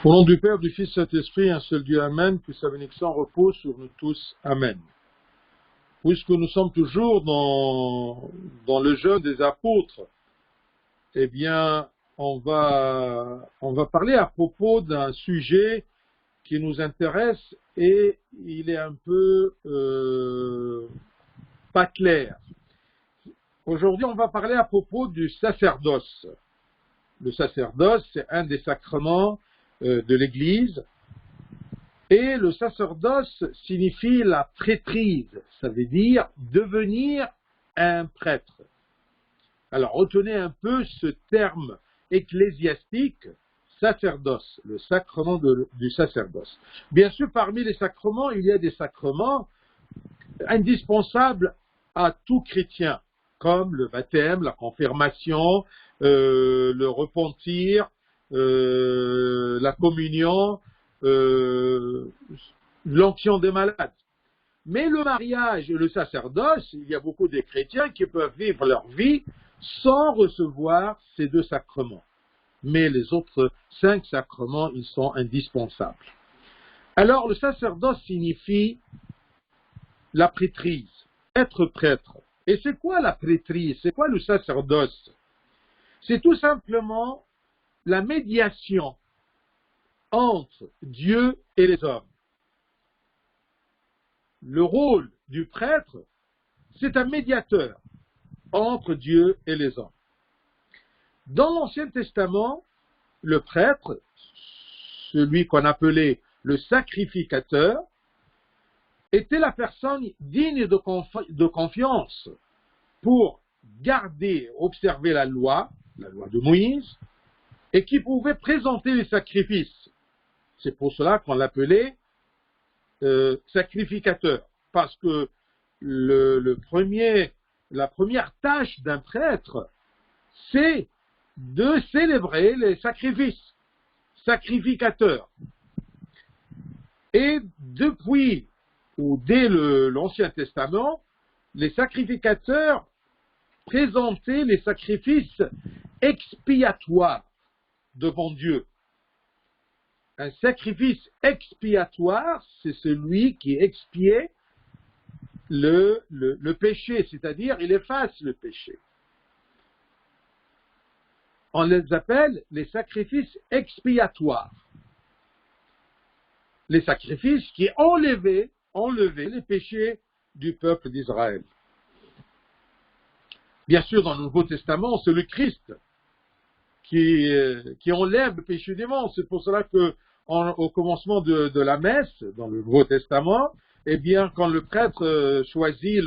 Au nom du Père, du Fils, Saint-Esprit, un seul Dieu, Amen, que sa bénédiction repose sur nous tous, Amen. Puisque nous sommes toujours dans le jeûne des apôtres, eh bien, on va parler à propos d'un sujet qui nous intéresse et il est un peu pas clair. Aujourd'hui, on va parler à propos du sacerdoce. Le sacerdoce, c'est un des sacrements de l'Église. Et le sacerdoce signifie la prêtrise, ça veut dire devenir un prêtre. Alors, retenez un peu ce terme ecclésiastique, sacerdoce, le sacrement du sacerdoce. Bien sûr, parmi les sacrements, il y a des sacrements indispensables à tout chrétien, comme le baptême, la confirmation, le repentir, la communion, l'onction des malades. Mais le mariage et le sacerdoce, il y a beaucoup de chrétiens qui peuvent vivre leur vie sans recevoir ces deux sacrements. Mais les autres 5 sacrements, ils sont indispensables. Alors, le sacerdoce signifie la prêtrise, être prêtre. Et c'est quoi la prêtrise? C'est quoi le sacerdoce? C'est tout simplement la médiation entre Dieu et les hommes. Le rôle du prêtre, c'est un médiateur entre Dieu et les hommes. Dans l'Ancien Testament, le prêtre, celui qu'on appelait le sacrificateur, était la personne digne de confiance pour garder, observer la loi de Moïse, et qui pouvait présenter les sacrifices. C'est pour cela qu'on l'appelait sacrificateur, parce que la première tâche d'un prêtre, c'est de célébrer les sacrifices, sacrificateur. Et depuis, ou dès l'Ancien Testament, les sacrificateurs présentaient les sacrifices expiatoires devant Dieu. Un sacrifice expiatoire, c'est celui qui expiait le péché, c'est-à-dire il efface le péché. On les appelle les sacrifices expiatoires. Les sacrifices qui enlevaient les péchés du peuple d'Israël. Bien sûr, dans le Nouveau Testament, c'est le Christ qui enlève le péché du monde. C'est pour cela que au commencement de la messe, dans le Nouveau Testament, eh bien, quand le prêtre choisit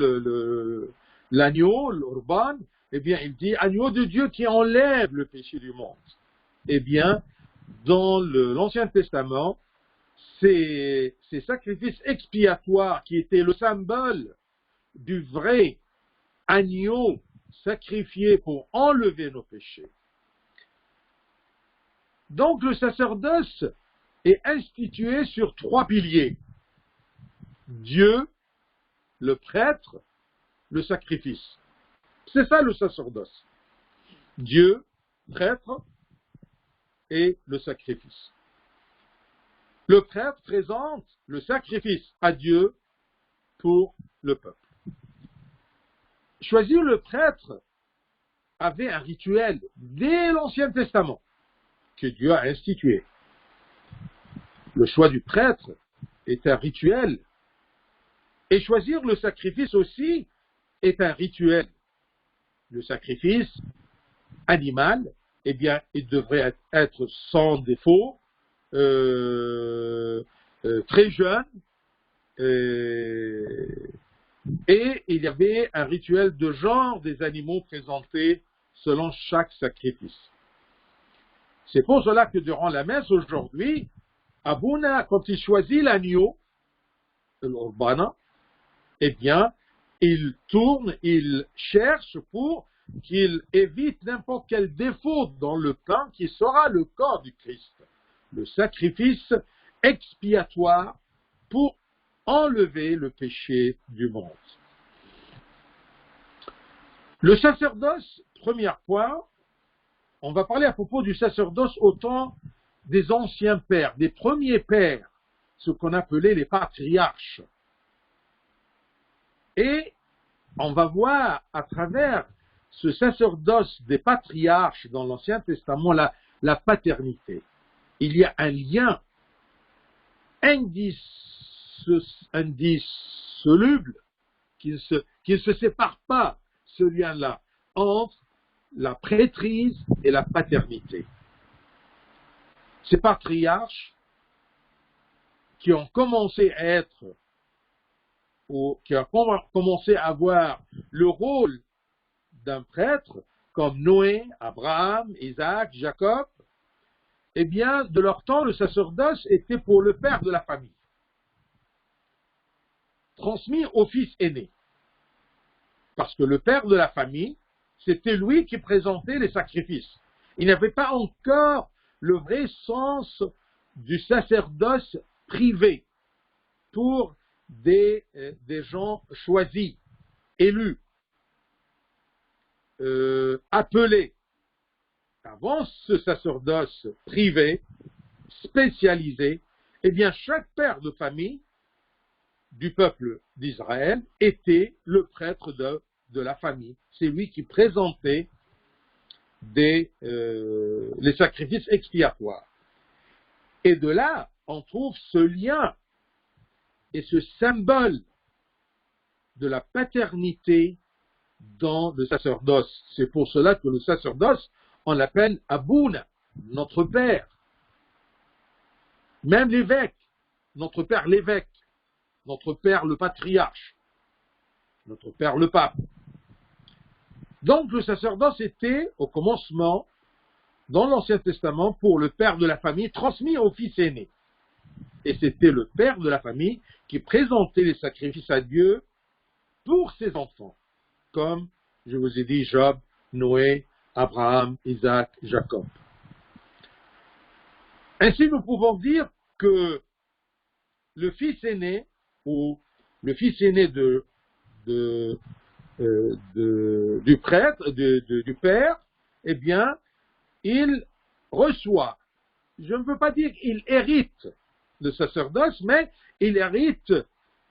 l'agneau, l'urban, eh bien, il dit « agneau de Dieu qui enlève le péché du monde ». Eh bien, dans l'Ancien Testament, ces sacrifices expiatoires qui étaient le symbole du vrai agneau sacrifié pour enlever nos péchés. Donc, le sacerdoce est institué sur 3 piliers. Dieu, le prêtre, le sacrifice. C'est ça le sacerdoce. Dieu, prêtre et le sacrifice. Le prêtre présente le sacrifice à Dieu pour le peuple. Choisir le prêtre avait un rituel dès l'Ancien Testament que Dieu a institué. Le choix du prêtre est un rituel. Et choisir le sacrifice aussi est un rituel. Le sacrifice animal, eh bien, il devrait être sans défaut, très jeune, et il y avait un rituel de genre des animaux présentés selon chaque sacrifice. C'est pour cela que durant la messe aujourd'hui, Abouna, quand il choisit l'agneau, l'urbana, eh bien, il tourne, il cherche pour qu'il évite n'importe quel défaut dans le pain qui sera le corps du Christ. Le sacrifice expiatoire pour enlever le péché du monde. Le sacerdoce, premier point, on va parler à propos du sacerdoce au temps des anciens pères, des premiers pères, ce qu'on appelait les patriarches. Et on va voir à travers ce sacerdoce des patriarches dans l'Ancien Testament la paternité. Il y a un lien indissoluble qui ne se sépare pas, ce lien-là, entre la prêtrise et la paternité. Ces patriarches qui ont commencé à être, ou qui ont commencé à avoir le rôle d'un prêtre, comme Noé, Abraham, Isaac, Jacob, eh bien, de leur temps, le sacerdoce était pour le père de la famille, transmis au fils aîné. Parce que le père de la famille, c'était lui qui présentait les sacrifices. Il n'avait pas encore le vrai sens du sacerdoce privé pour des gens choisis, élus, appelés. Avant ce sacerdoce privé, spécialisé, eh bien chaque père de famille du peuple d'Israël était le prêtre de la famille. C'est lui qui présentait les sacrifices expiatoires. Et de là, on trouve ce lien et ce symbole de la paternité dans le sacerdoce. C'est pour cela que le sacerdoce, on l'appelle Abouna, notre père. Même l'évêque, notre père l'évêque, notre père le patriarche, notre père le pape. Donc le sacerdoce était au commencement, dans l'Ancien Testament, pour le père de la famille, transmis au fils aîné. Et c'était le père de la famille qui présentait les sacrifices à Dieu pour ses enfants, comme je vous ai dit Job, Noé, Abraham, Isaac, Jacob. Ainsi, nous pouvons dire que le fils aîné, ou le fils aîné du prêtre, du père, eh bien, il reçoit, je ne veux pas dire qu'il hérite le sacerdoce, mais il hérite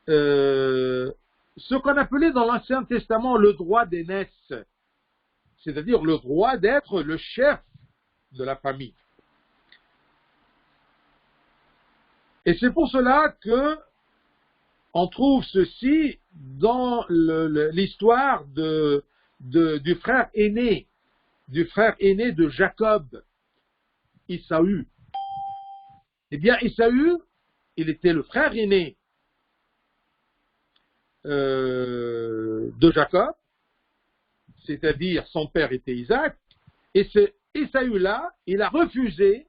ce qu'on appelait dans l'Ancien Testament le droit d'aînesse, c'est-à-dire le droit d'être le chef de la famille. Et c'est pour cela que on trouve ceci dans l'histoire du frère aîné de Jacob, Ésaü. Eh bien, Ésaü, il était le frère aîné de Jacob, c'est-à-dire son père était Isaac, et ce Ésaü-là, il a refusé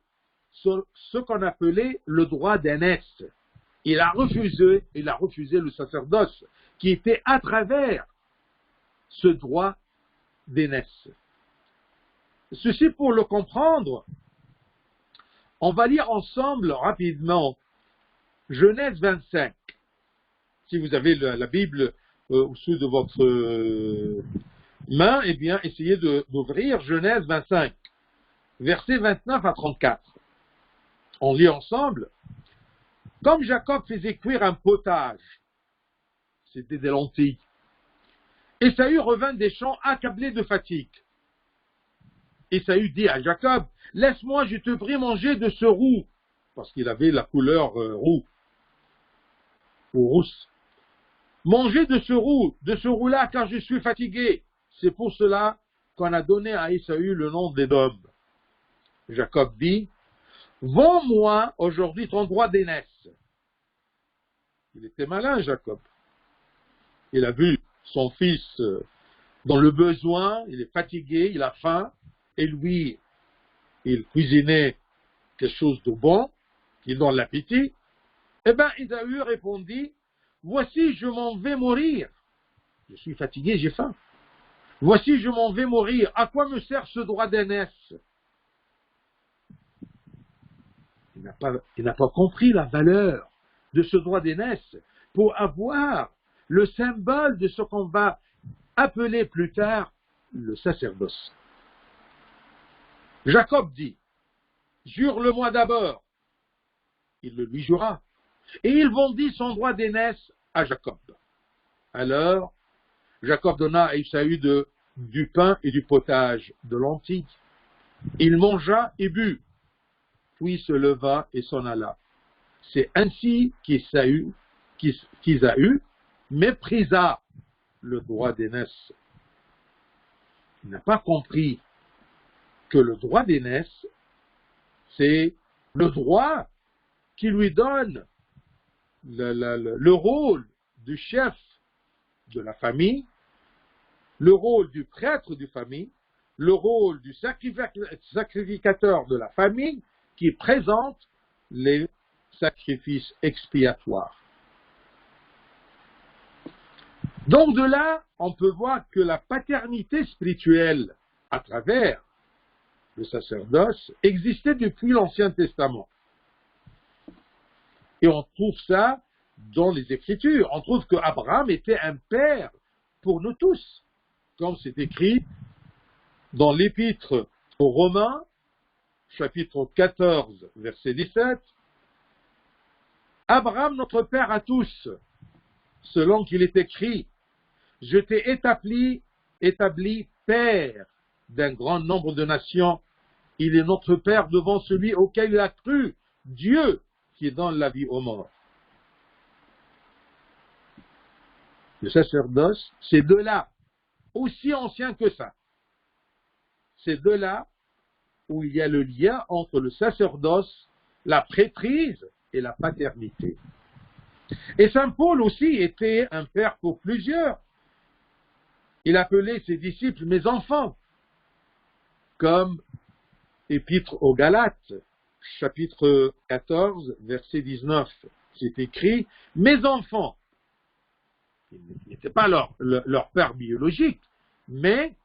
ce qu'on appelait le droit d'aînesse. Il a refusé le sacerdoce qui était à travers ce droit d'aînesse. Ceci, pour le comprendre, on va lire ensemble rapidement Genèse 25. Si vous avez la Bible au-dessus de votre main, eh bien, essayez d'ouvrir Genèse 25, versets 29 à 34. On lit ensemble. Comme Jacob faisait cuire un potage, c'était des lentilles, Ésaü revint des champs accablé de fatigue. Ésaü dit à Jacob, laisse-moi, je te prie manger de ce roux, parce qu'il avait la couleur roux, ou rousse. Mangez de ce roux-là, car je suis fatigué. C'est pour cela qu'on a donné à Ésaü le nom d'Édom. Jacob dit, vends-moi aujourd'hui ton droit d'aînesse. Il était malin, Jacob. Il a vu son fils dans le besoin, il est fatigué, il a faim, et lui, il cuisinait quelque chose de bon, il donne l'appétit. Eh bien, Ésaü répondit, voici, je m'en vais mourir. Je suis fatigué, j'ai faim. Voici, je m'en vais mourir. À quoi me sert ce droit d'aînesse? Il n'a pas compris la valeur de ce droit d'aînesse pour avoir le symbole de ce qu'on va appeler plus tard le sacerdoce. Jacob dit, jure-le-moi d'abord. Il le lui jura. Et il vendit son droit d'aînesse à Jacob. Alors, Jacob donna à Ésaü du pain et du potage de lentilles. Il mangea et but, puis se leva et s'en alla. C'est ainsi qu'Ésaü méprisa le droit d'aînesse. Il n'a pas compris que le droit d'aînesse, c'est le droit qui lui donne le rôle du chef de la famille, le rôle du prêtre de famille, le rôle du sacrificateur de la famille qui présente les sacrifices expiatoires. Donc de là, on peut voir que la paternité spirituelle à travers le sacerdoce existait depuis l'Ancien Testament. Et on trouve ça dans les Écritures. On trouve qu'Abraham était un père pour nous tous, comme c'est écrit dans l'Épître aux Romains, chapitre 14, verset 17. Abraham, notre père à tous, selon qu'il est écrit, je t'ai établi père d'un grand nombre de nations. Il est notre père devant celui auquel il a cru, Dieu qui donne la vie aux morts. Le sacerdoce, c'est de là, aussi ancien que ça. C'est de là où il y a le lien entre le sacerdoce, la prêtrise et la paternité. Et saint Paul aussi était un père pour plusieurs. Il appelait ses disciples mes enfants, comme Épître aux Galates, chapitre 14, verset 19. C'est écrit, mes enfants. Il n'était pas leur père biologique, mais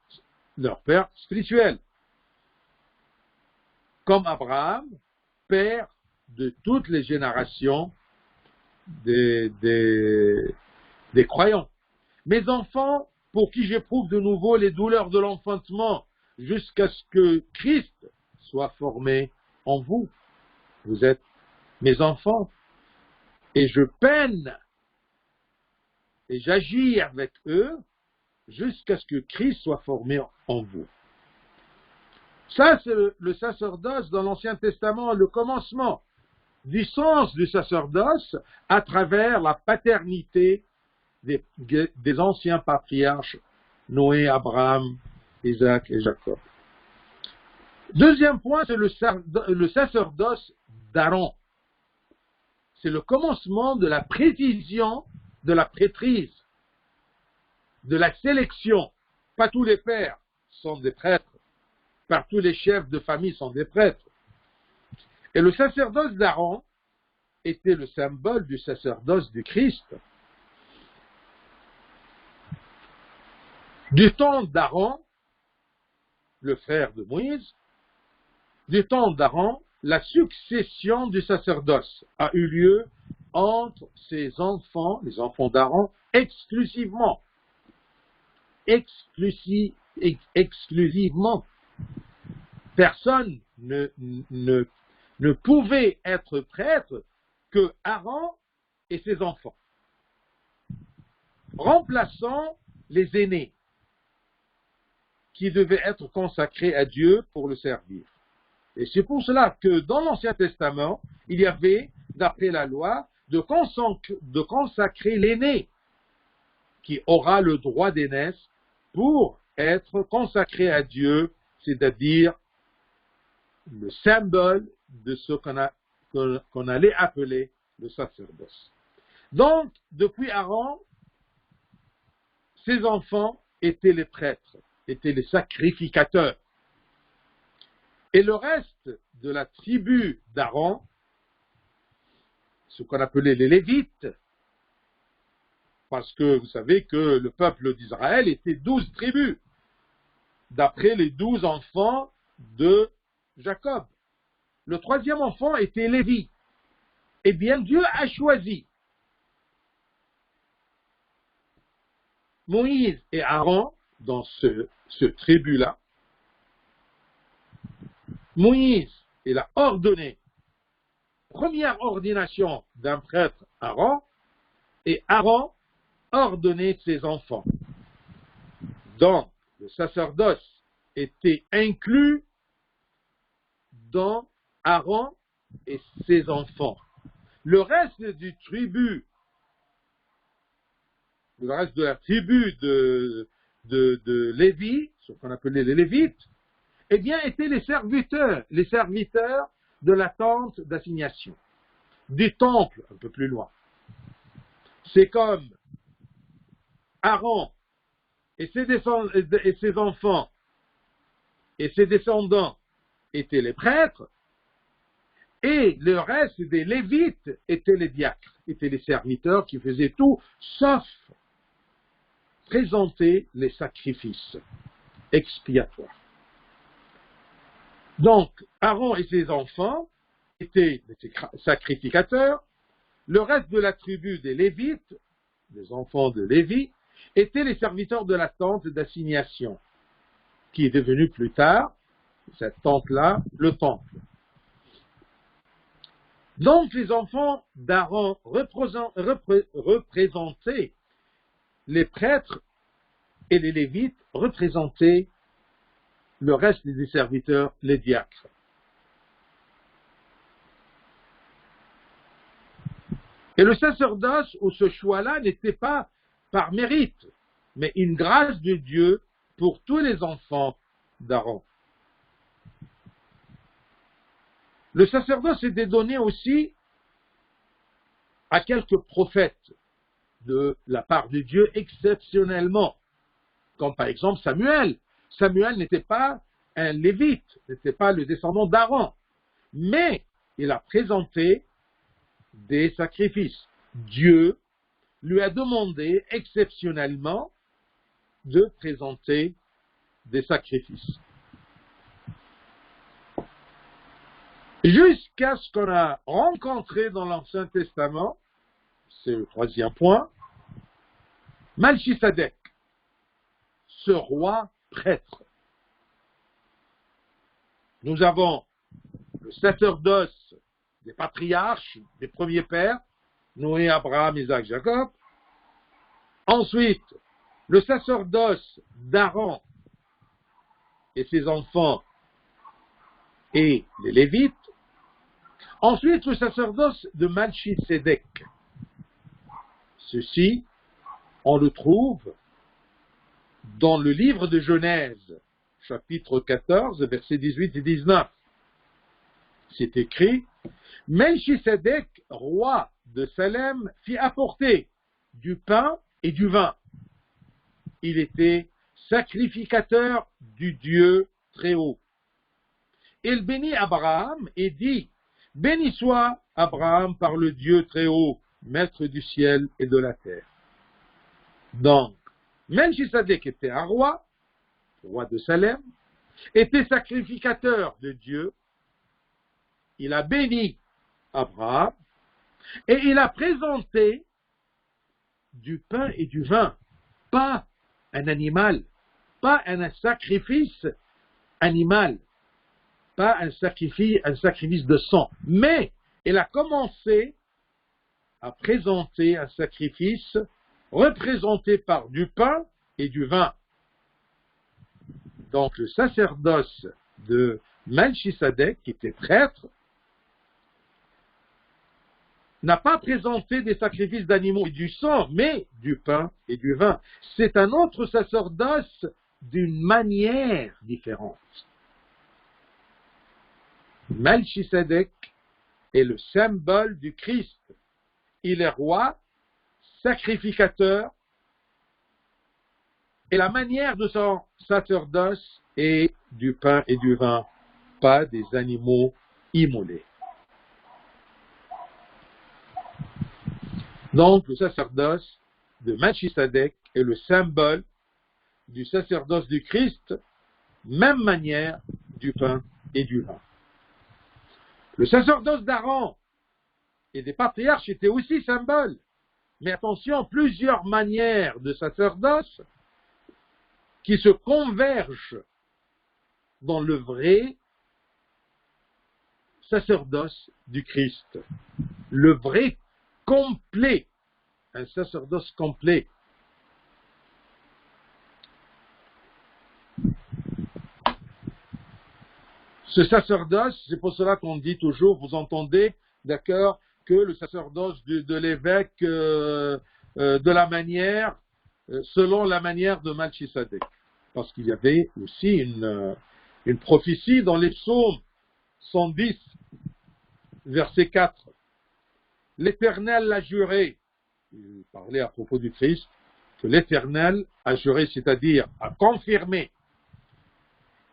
leur père spirituel. Comme Abraham, père de toutes les générations des croyants. Mes enfants, pour qui j'éprouve de nouveau les douleurs de l'enfantement, jusqu'à ce que Christ soit formé en vous. Vous êtes mes enfants, et je peine et j'agis avec eux jusqu'à ce que Christ soit formé en vous. Ça, c'est le sacerdoce dans l'Ancien Testament, le commencement du sens du sacerdoce à travers la paternité des anciens patriarches, Noé, Abraham, Isaac et Jacob. Deuxième point, c'est le sacerdoce d'Aaron. C'est le commencement de la précision de la prêtrise, de la sélection. Pas tous les pères sont des prêtres, pas tous les chefs de famille sont des prêtres. Et le sacerdoce d'Aaron était le symbole du sacerdoce du Christ. Du temps d'Aaron, le frère de Moïse, du temps d'Aaron, la succession du sacerdoce a eu lieu entre ses enfants, les enfants d'Aaron, exclusivement. Exclusivement. Personne ne pouvait être prêtre que Aaron et ses enfants, remplaçant les aînés qui devaient être consacrés à Dieu pour le servir. Et c'est pour cela que dans l'Ancien Testament, il y avait, d'après la loi, de consacrer l'aîné qui aura le droit d'aînesse pour être consacré à Dieu, c'est-à-dire le symbole de ce qu'on allait appeler le sacerdoce. Donc, depuis Aaron, ses enfants étaient les prêtres, étaient les sacrificateurs. Et le reste de la tribu d'Aaron, ce qu'on appelait les Lévites, parce que vous savez que le peuple d'Israël était 12 tribus, d'après les 12 enfants de Jacob. Le troisième enfant était Lévi. Eh bien, Dieu a choisi Moïse et Aaron dans ce tribu-là. Moïse il a ordonné, première ordination d'un prêtre Aaron, et Aaron ordonnait ses enfants. Donc, le sacerdoce était inclus dans Aaron et ses enfants. Le reste du tribut, le reste de la tribu de Lévi, ce qu'on appelait les Lévites, eh bien, étaient les serviteurs de la tente d'assignation, du temple un peu plus loin. C'est comme Aaron et ses enfants et ses descendants étaient les prêtres, et le reste des Lévites étaient les diacres, étaient les serviteurs qui faisaient tout, sauf présenter les sacrifices expiatoires. Donc, Aaron et ses enfants étaient les sacrificateurs, le reste de la tribu des Lévites, les enfants de Lévi, étaient les serviteurs de la tente d'assignation, qui est devenue plus tard, cette tente-là, le temple. Donc les enfants d'Aaron représentaient les prêtres et les Lévites représentaient le reste des serviteurs, les diacres. Et le sacerdoce, ou ce choix-là, n'était pas par mérite, mais une grâce de Dieu pour tous les enfants d'Aaron. Le sacerdoce était donné aussi à quelques prophètes de la part de Dieu exceptionnellement, comme par exemple Samuel. Samuel n'était pas un lévite, n'était pas le descendant d'Aaron, mais il a présenté des sacrifices. Dieu lui a demandé exceptionnellement de présenter des sacrifices. Jusqu'à ce qu'on a rencontré dans l'Ancien Testament, c'est le troisième point, Melchisedec, ce roi prêtre. Nous avons le sacerdoce des patriarches, des premiers pères, Noé, Abraham, Isaac, Jacob. Ensuite, le sacerdoce d'Aaron et ses enfants et les Lévites. Ensuite, le sacerdoce de Melchisedec. Ceci, on le trouve dans le livre de Genèse, chapitre 14, versets 18 et 19. C'est écrit, « Melchisedec, roi de Salem, fit apporter du pain et du vin. Il était sacrificateur du Dieu très haut. Il bénit Abraham et dit, « Béni soit Abraham par le Dieu très haut, maître du ciel et de la terre. » Donc, Melchisedec était un roi de Salem, était sacrificateur de Dieu. Il a béni Abraham et il a présenté du pain et du vin, pas un animal, pas un sacrifice animal, pas un sacrifice de sang, mais il a commencé à présenter un sacrifice représenté par du pain et du vin. Donc le sacerdoce de Melchisedec, qui était prêtre, n'a pas présenté des sacrifices d'animaux et du sang, mais du pain et du vin. C'est un autre sacerdoce d'une manière différente. Melchisedec est le symbole du Christ. Il est roi, sacrificateur, et la manière de son sacerdoce est du pain et du vin, pas des animaux immolés. Donc, le sacerdoce de Melchisedec est le symbole du sacerdoce du Christ, même manière du pain et du vin. Le sacerdoce d'Aaron et des patriarches était aussi symbole. Mais attention, plusieurs manières de sacerdoce qui se convergent dans le vrai sacerdoce du Christ. Le vrai complet. Un sacerdoce complet. Ce sacerdoce, c'est pour cela qu'on dit toujours, vous entendez, d'accord, que le sacerdoce de l'évêque de la manière, selon la manière de Melchisedec. Parce qu'il y avait aussi une prophétie dans les psaumes 110, verset 4. L'Éternel l'a juré, il parlait à propos du Christ, que l'Éternel a juré, c'est-à-dire a confirmé.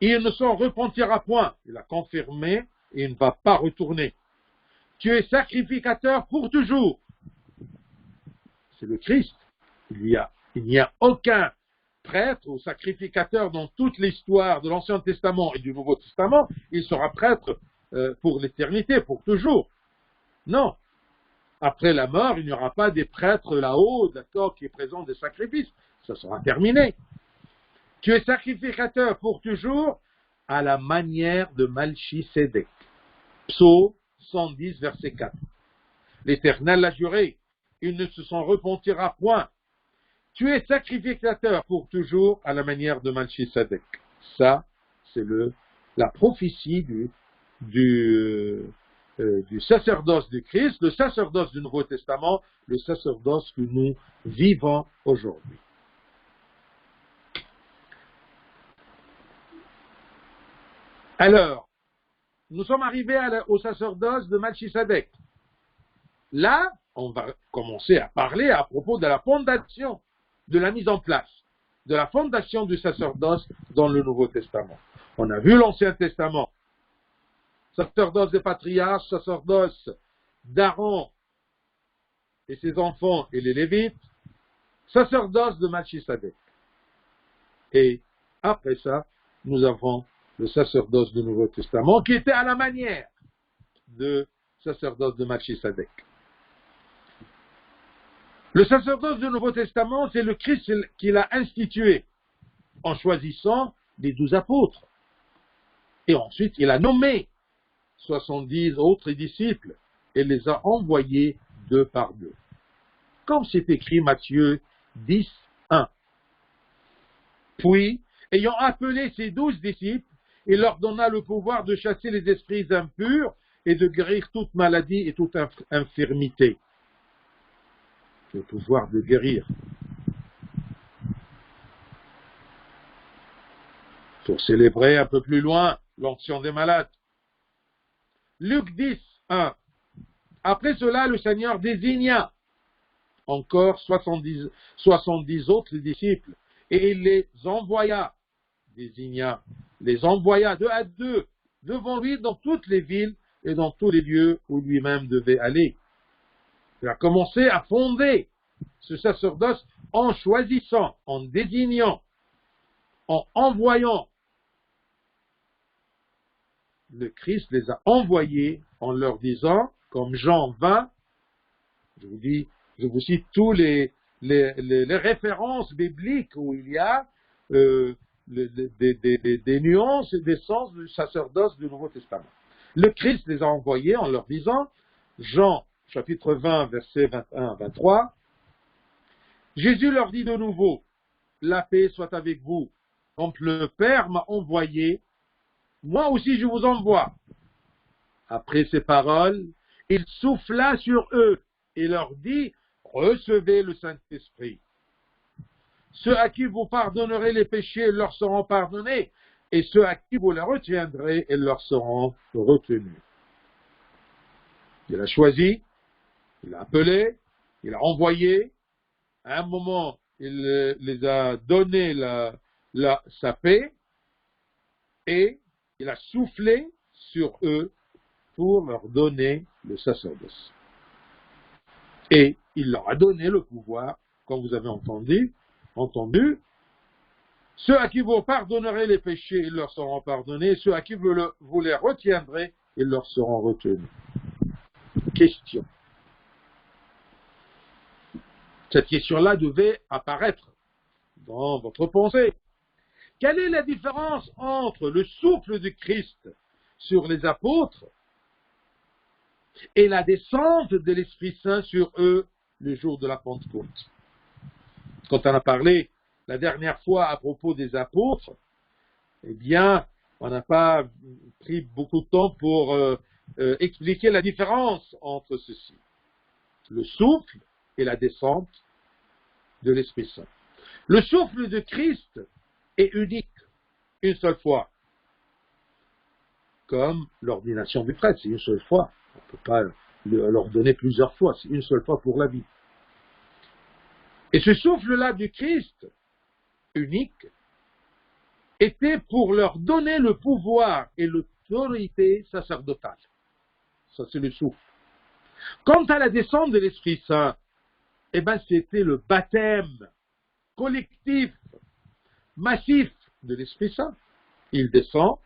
Il ne s'en repentira point. Il a confirmé et il ne va pas retourner. Tu es sacrificateur pour toujours. C'est le Christ. Il n'y a aucun prêtre ou sacrificateur dans toute l'histoire de l'Ancien Testament et du Nouveau Testament. Il sera prêtre pour l'éternité, pour toujours. Non. Après la mort, il n'y aura pas des prêtres là-haut, d'accord, qui présentent des sacrifices. Ça sera terminé. Tu es sacrificateur pour toujours à la manière de Melchisedec. Psaume 110, verset 4. L'Éternel l'a juré, il ne se s'en repentira point. Tu es sacrificateur pour toujours à la manière de Melchisedec. Ça, c'est la prophétie du sacerdoce du Christ, le sacerdoce du Nouveau Testament, le sacerdoce que nous vivons aujourd'hui. Alors, nous sommes arrivés au sacerdoce de Melchisedec. Là, on va commencer à parler à propos de la fondation, de la mise en place, de la fondation du sacerdoce dans le Nouveau Testament. On a vu l'Ancien Testament, sacerdoce des patriarches, sacerdoce d'Aaron et ses enfants et les Lévites, sacerdoce de Melchisedec. Et après ça, nous avons le sacerdoce du Nouveau Testament, qui était à la manière de sacerdoce de Melchisedec. Le sacerdoce du Nouveau Testament, c'est le Christ qui l'a institué en choisissant les 12 apôtres. Et ensuite, il a nommé 70 autres disciples et les a envoyés 2 par 2. Comme c'est écrit Matthieu 10, 1. Puis, ayant appelé ses 12 disciples, il leur donna le pouvoir de chasser les esprits impurs et de guérir toute maladie et toute infirmité. Le pouvoir de guérir. Pour célébrer un peu plus loin l'onction des malades. Luc 10, 1. Après cela, le Seigneur désigna encore 70 autres disciples et il les envoya. Désigna, les envoya 2 à 2 devant lui dans toutes les villes et dans tous les lieux où lui-même devait aller. Il a commencé à fonder ce sacerdoce en choisissant, en désignant, en envoyant. Le Christ les a envoyés en leur disant, comme Jean 20, je vous cite tous les références bibliques où il y a des nuances et des sens du sacerdoce du Nouveau Testament. Le Christ les a envoyés en leur disant, Jean chapitre 20, versets 21 à 23, Jésus leur dit de nouveau, la paix soit avec vous. Comme le Père m'a envoyé, moi aussi je vous envoie. Après ces paroles, il souffla sur eux et leur dit, recevez le Saint-Esprit. Ceux à qui vous pardonnerez les péchés leur seront pardonnés, et ceux à qui vous les retiendrez, ils leur seront retenus. Il a choisi, il a appelé, il a envoyé. À un moment, il les a donné sa paix, et il a soufflé sur eux pour leur donner le sacerdoce. Et il leur a donné le pouvoir, comme vous avez entendu, ceux à qui vous pardonnerez les péchés, ils leur seront pardonnés, ceux à qui vous les retiendrez, ils leur seront retenus. Question. Cette question-là devait apparaître dans votre pensée. Quelle est la différence entre le souffle du Christ sur les apôtres et la descente de l'Esprit Saint sur eux le jour de la Pentecôte. Quand on a parlé la dernière fois à propos des apôtres, eh bien, on n'a pas pris beaucoup de temps pour expliquer la différence entre ceci. Le souffle et la descente de l'Esprit Saint. Le souffle de Christ est unique, une seule fois. Comme l'ordination du prêtre, c'est une seule fois. On ne peut pas l'ordonner plusieurs fois, c'est une seule fois pour la vie. Et ce souffle-là du Christ, unique, était pour leur donner le pouvoir et l'autorité sacerdotale. Ça, c'est le souffle. Quant à la descente de l'Esprit Saint, eh bien, c'était le baptême collectif, massif de l'Esprit Saint. Il descend,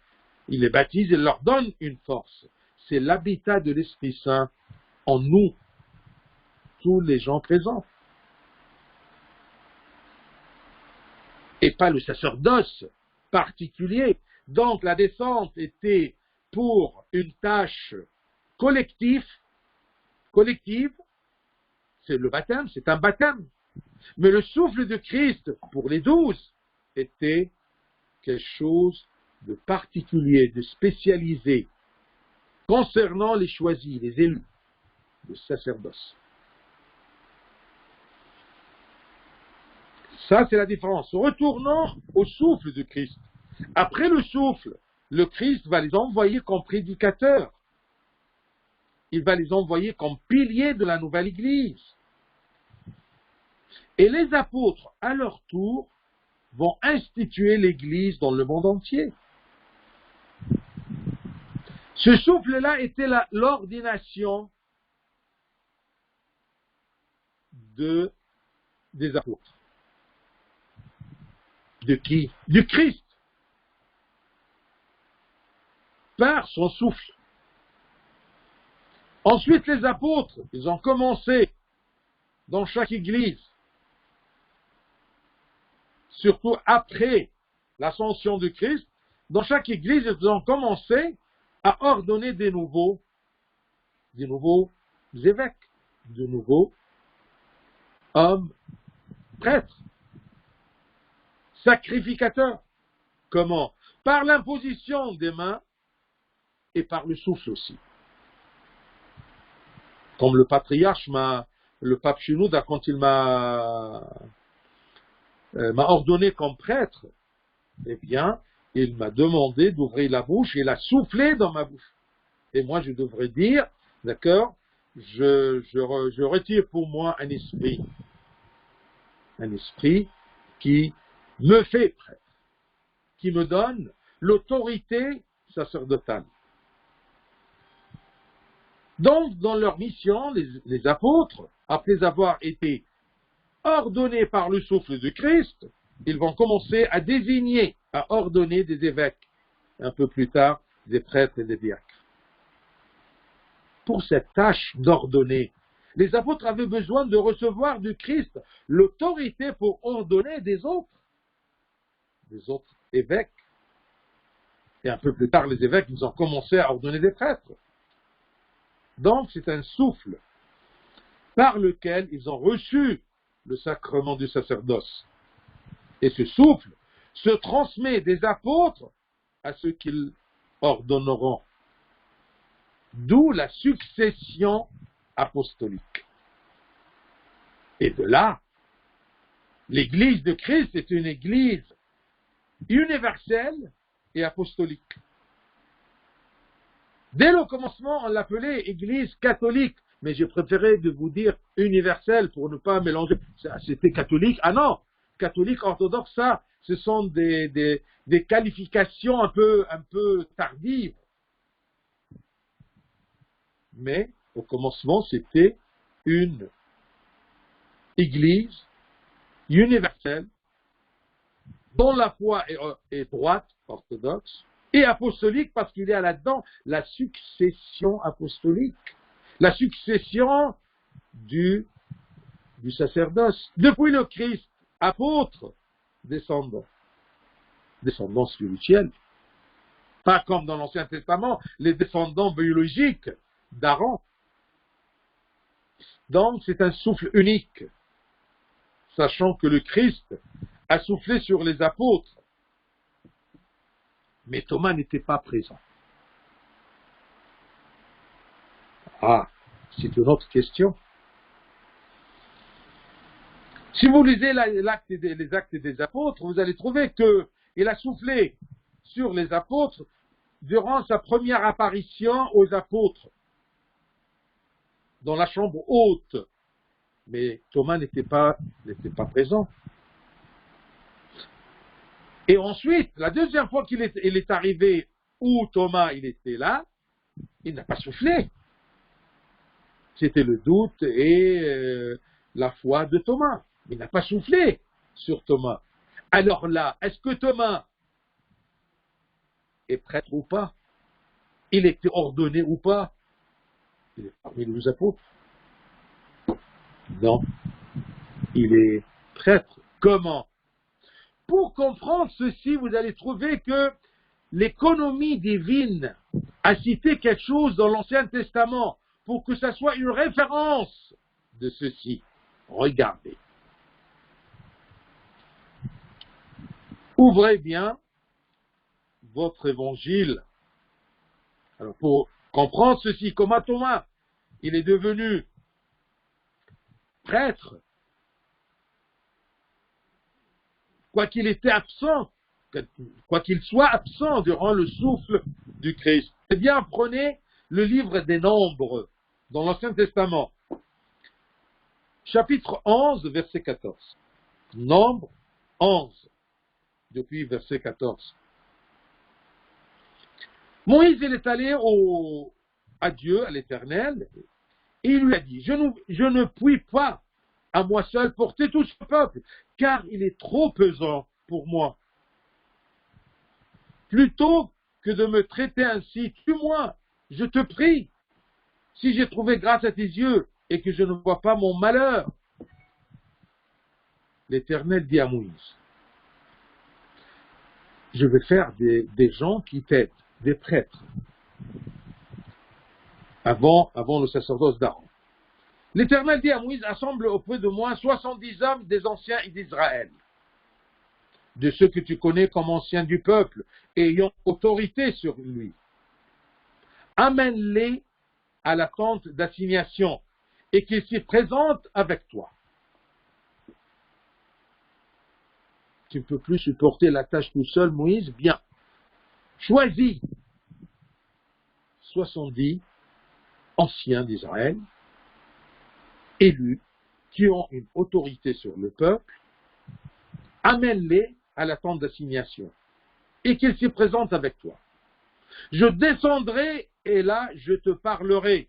il les baptise, il leur donne une force. C'est l'habitat de l'Esprit Saint en nous, tous les gens présents. Et pas le sacerdoce particulier. Donc la descente était pour une tâche collective, c'est le baptême, c'est un baptême. Mais le souffle de Christ, pour les 12, était quelque chose de particulier, de spécialisé, concernant les choisis, les élus, le sacerdoce. Ça, c'est la différence. Retournons au souffle de Christ. Après le souffle, le Christ va les envoyer comme prédicateurs. Il va les envoyer comme piliers de la nouvelle Église. Et les apôtres, à leur tour, vont instituer l'Église dans le monde entier. Ce souffle-là était l'ordination des apôtres. De qui? Du Christ. Par son souffle. Ensuite, les apôtres, ils ont commencé dans chaque église, surtout après l'ascension de Christ, dans chaque église, ils ont commencé à ordonner des nouveaux évêques, de nouveaux hommes prêtres, sacrificateurs. Comment? Par l'imposition des mains et par le souffle aussi. Comme le patriarche le pape Shenouda, quand il m'a ordonné comme prêtre, eh bien, il m'a demandé d'ouvrir la bouche et il a soufflé dans ma bouche. Et moi, je devrais dire, d'accord, je retire pour moi un esprit qui me fait prêtre, qui me donne l'autorité sacerdotale. Donc, dans leur mission, les apôtres, après avoir été ordonnés par le souffle de Christ, ils vont commencer à désigner, à ordonner des évêques, un peu plus tard, des prêtres et des diacres. Pour cette tâche d'ordonner, les apôtres avaient besoin de recevoir du Christ l'autorité pour ordonner des autres évêques. Et un peu plus tard, les évêques, ils ont commencé à ordonner des prêtres. Donc, c'est un souffle par lequel ils ont reçu le sacrement du sacerdoce. Et ce souffle se transmet des apôtres à ceux qu'ils ordonneront. D'où la succession apostolique. Et de là, l'Église de Christ est une Église universelle et apostolique. Dès le commencement, on l'appelait Église catholique, mais j'ai préféré de vous dire universelle pour ne pas mélanger. C'était catholique. Ah non, catholique, orthodoxe, ça, ce sont des qualifications un peu tardives. Mais au commencement, c'était une Église universelle dont la foi est droite, orthodoxe, et apostolique parce qu'il y a là-dedans la succession apostolique, la succession du sacerdoce. Depuis le Christ, apôtre, descendant spirituel. Pas comme dans l'Ancien Testament, les descendants biologiques d'Aaron, Donc c'est un souffle unique, sachant que le Christ a soufflé sur les apôtres. Mais Thomas n'était pas présent. Ah, c'est une autre question. Si vous lisez les actes des apôtres, vous allez trouver qu'il a soufflé sur les apôtres durant sa première apparition aux apôtres, dans la chambre haute. Mais Thomas n'était pas présent. Et ensuite, la deuxième fois qu'il est arrivé où Thomas il était là, il n'a pas soufflé. C'était le doute et la foi de Thomas. Il n'a pas soufflé sur Thomas. Alors là, est-ce que Thomas est prêtre ou pas? Il était ordonné ou pas? Il est parmi les apôtres. Non, il est prêtre. Comment? Pour comprendre ceci, vous allez trouver que l'économie divine a cité quelque chose dans l'Ancien Testament pour que ça soit une référence de ceci. Regardez. Ouvrez bien votre évangile. Alors, pour comprendre ceci, comment Thomas, il est devenu prêtre, quoiqu'il était absent, quoi qu'il soit absent durant le souffle du Christ. Eh bien, prenez le livre des Nombres dans l'Ancien Testament, chapitre 11, verset 14. Nombre 11, depuis verset 14. Moïse, il est allé à Dieu, à l'Éternel, et il lui a dit, je ne puis pas à moi seul porter tout ce peuple, car il est trop pesant pour moi. Plutôt que de me traiter ainsi, tue-moi, je te prie, si j'ai trouvé grâce à tes yeux et que je ne vois pas mon malheur. L'Éternel dit à Moïse, je vais faire des gens qui t'aident, des prêtres, avant le sacerdoce d'Aaron. L'Éternel dit à Moïse, assemble auprès de moi 70 hommes des anciens d'Israël, de ceux que tu connais comme anciens du peuple, et ayant autorité sur lui. Amène-les à la tente d'assignation, et qu'ils s'y présentent avec toi. Tu ne peux plus supporter la tâche tout seul, Moïse, bien. Choisis 70 anciens d'Israël, élus, qui ont une autorité sur le peuple, amène-les à la tente d'assignation, et qu'ils s'y présentent avec toi. Je descendrai, et là, je te parlerai.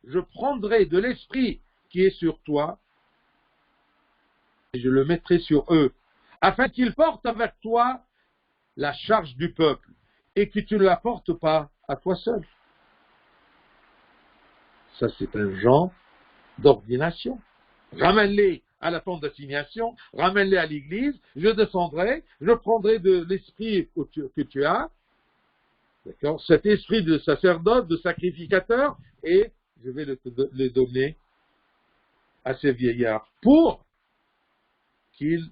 Je prendrai de l'esprit qui est sur toi, et je le mettrai sur eux, afin qu'ils portent avec toi la charge du peuple, et que tu ne la portes pas à toi seul. Ça, c'est un genre d'ordination. Ramène-les à la tente d'assignation, ramène-les à l'église, je descendrai, je prendrai de l'esprit que tu as, d'accord, cet esprit de sacerdoce, de sacrificateur, et je vais le donner à ces vieillards pour qu'ils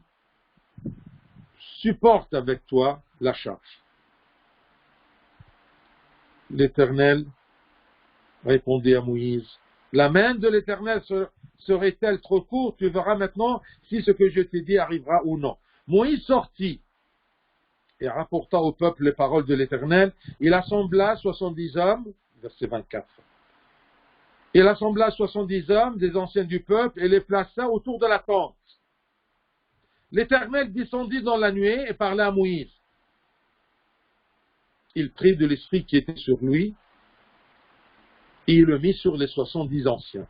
supportent avec toi la charge. L'Éternel répondit à Moïse, la main de l'Éternel serait-elle trop courte? Tu verras maintenant si ce que je t'ai dit arrivera ou non. Moïse sortit et rapporta au peuple les paroles de l'Éternel. Il assembla 70 hommes, verset 24. Il assembla 70 hommes des anciens du peuple et les plaça autour de la tente. L'Éternel descendit dans la nuée et parla à Moïse. Il prit de l'esprit qui était sur lui et il le mit sur les 70 anciens.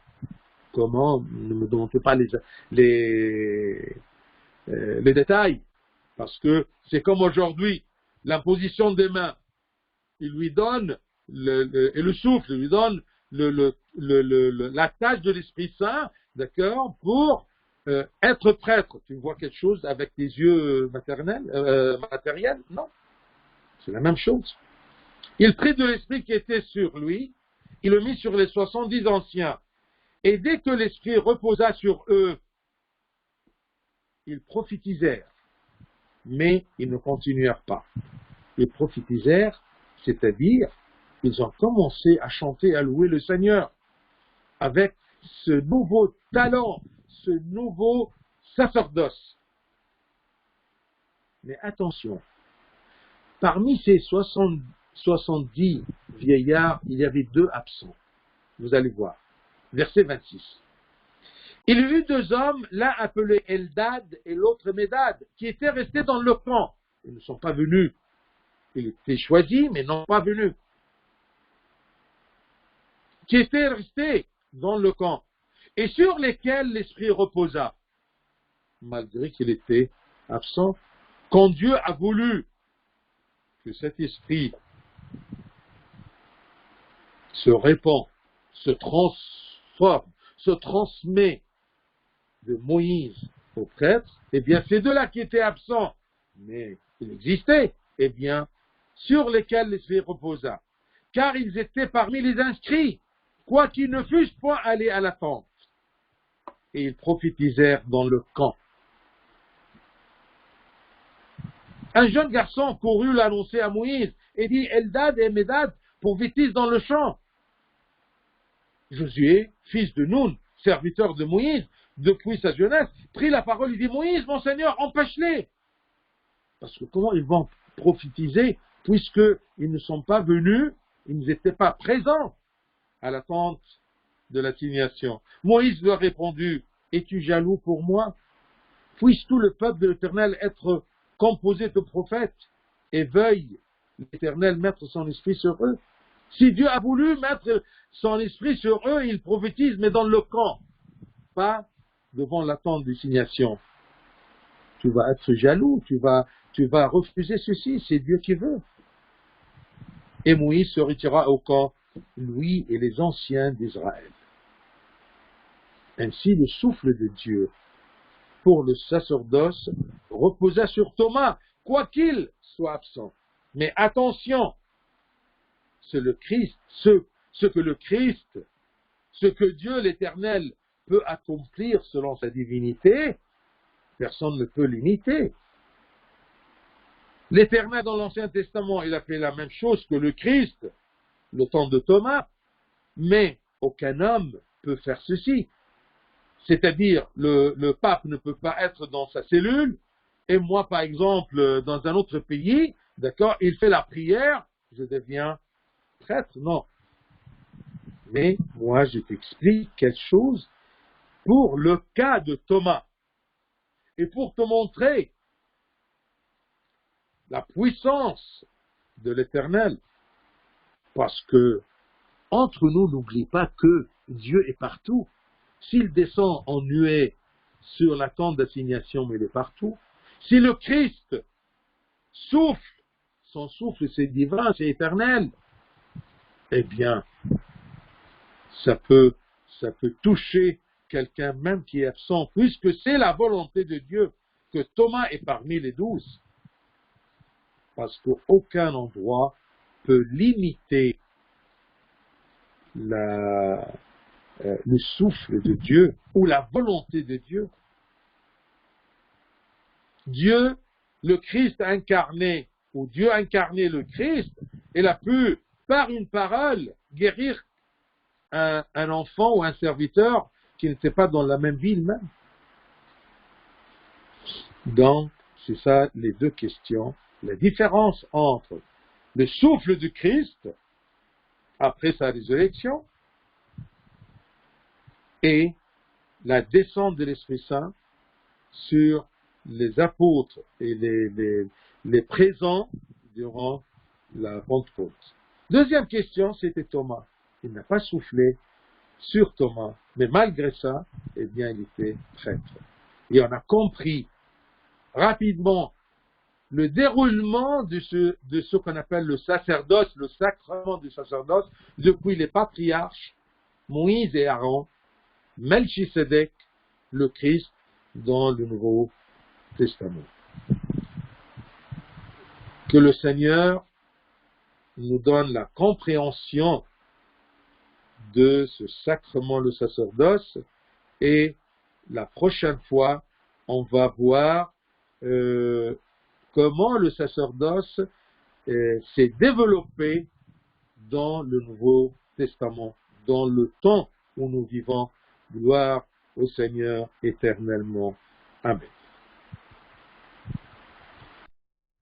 Comment? Ne me demandez pas les détails, parce que c'est comme aujourd'hui, l'imposition des mains. Il lui donne et le souffle, il lui donne la tâche de l'Esprit Saint, d'accord, pour être prêtre. Tu vois quelque chose avec tes yeux matériels? Non. C'est la même chose. Il prit de l'Esprit qui était sur lui, il le mit sur les 70 anciens. Et dès que l'Esprit reposa sur eux, ils prophétisèrent, mais ils ne continuèrent pas. Ils prophétisèrent, c'est-à-dire ils ont commencé à chanter, à louer le Seigneur avec ce nouveau talent, ce nouveau sacerdoce. Mais attention, parmi ces 70 vieillards, il y avait 2 absents. Vous allez voir. Verset 26. Il y eut 2 hommes, l'un appelé Eldad et l'autre Médad, qui étaient restés dans le camp. Ils ne sont pas venus. Ils étaient choisis, mais non pas venus. Qui étaient restés dans le camp, et sur lesquels l'Esprit reposa, malgré qu'il était absent, quand Dieu a voulu que cet Esprit se répand, se transforme, se transmet de Moïse au prêtre, eh bien, ces 2-là qui étaient absents, mais ils existaient, eh bien, sur lesquels l'Esprit reposa, car ils étaient parmi les inscrits, quoiqu'ils ne fussent point allés à la tente. Et ils prophétisèrent dans le camp. Un jeune garçon courut l'annoncer à Moïse et dit, Eldad et Médad prophétisent dans le champ. Josué, fils de Nun, serviteur de Moïse, depuis sa jeunesse, prit la parole et dit, Moïse, mon Seigneur, empêche-les. Parce que comment ils vont prophétiser puisqu'ils ne sont pas venus, ils n'étaient pas présents à l'attente de l'assignation. Moïse leur répondit, es-tu jaloux pour moi? Puisse tout le peuple de l'Éternel être composé de prophètes et veuille l'Éternel mettre son esprit sur eux? Si Dieu a voulu mettre son esprit sur eux, il prophétise, mais dans le camp, pas devant l'attente d'assignation. Tu vas être jaloux, tu vas refuser ceci, c'est Dieu qui veut. Et Moïse se retira au camp, lui et les anciens d'Israël. Ainsi, le souffle de Dieu pour le sacerdoce reposa sur Thomas, quoiqu'il soit absent. Mais attention, c'est le Christ, ce que Dieu l'Éternel peut accomplir selon sa divinité, personne ne peut l'imiter. L'Éternel dans l'Ancien Testament, il a fait la même chose que le Christ, le temps de Thomas, mais aucun homme peut faire ceci. C'est-à-dire, le pape ne peut pas être dans sa cellule, et moi, par exemple, dans un autre pays, d'accord, il fait la prière, je deviens prêtre, non. Mais moi, je t'explique quelque chose pour le cas de Thomas, et pour te montrer la puissance de l'Éternel, parce que, entre nous, n'oublie pas que Dieu est partout. S'il descend en nuée sur la tente d'assignation, mais il est partout. Si le Christ souffle, son souffle c'est divin, c'est éternel, eh bien, ça peut toucher quelqu'un même qui est absent, puisque c'est la volonté de Dieu que Thomas est parmi les 12. Parce qu'aucun endroit peut limiter le souffle de Dieu ou la volonté de Dieu. Dieu, le Christ incarné, ou Dieu incarné le Christ, il a pu, par une parole, guérir un enfant ou un serviteur qui n'était pas dans la même ville même. Donc, c'est ça les 2 questions. La différence entre le souffle du Christ, après sa résurrection, et la descente de l'Esprit Saint sur les apôtres et les présents durant la Pentecôte. Deuxième question, c'était Thomas. Il n'a pas soufflé sur Thomas, mais malgré ça, eh bien, il était prêtre. Et on a compris rapidement le déroulement de ce qu'on appelle le sacerdoce, le sacrement du sacerdoce, depuis les patriarches, Moïse et Aaron, Melchisédek, le Christ, dans le Nouveau Testament. Que le Seigneur nous donne la compréhension de ce sacrement, le sacerdoce. Et la prochaine fois, on va voir comment le sacerdoce s'est développé dans le Nouveau Testament, dans le temps où nous vivons. Gloire au Seigneur éternellement. Amen.